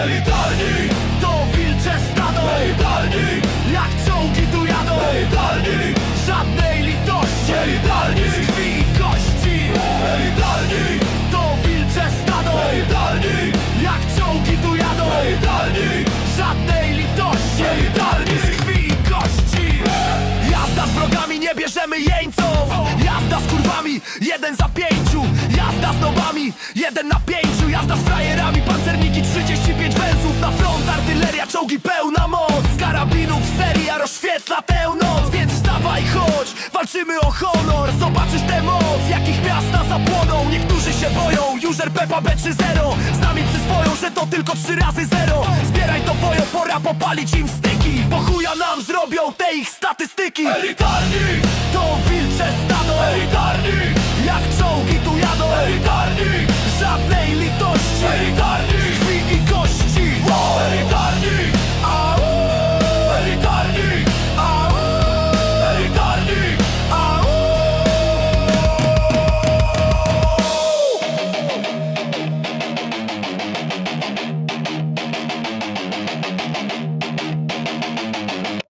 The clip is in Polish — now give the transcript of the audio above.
Elitarni to wilcze stado. Elitarni jak czołgi tu jadą. Elitarni żadnej litości. Elitarni z krwi i kości. Elitarni to wilcze stado. Elitarni jak czołgi tu jadą. Elitarni żadnej litości. Elitarni z krwi i kości. Jazda z wrogami, nie bierzemy jeńców. Jazda z kurwami, 1 za 5. Jazda z nobami, 1 na 5. Jazda z frajerami, pancerniki 35 węzłów. Na front artyleria, czołgi pełna moc. Z karabinów seria rozświetla tę noc. Więc wstawaj, chodź, walczymy o honor. Zobaczysz tę moc, jakich miasta zapłoną. Niektórzy się boją, już RPPA B3-0. Z nami przyswoją, że to tylko 3 razy 0. Zbieraj to woją, pora popalić im styki. Bo chuja nam zrobią te ich statystyki. Elitarni to wilcze stado. Elitarni jak czołgi tu jadą. Elitarni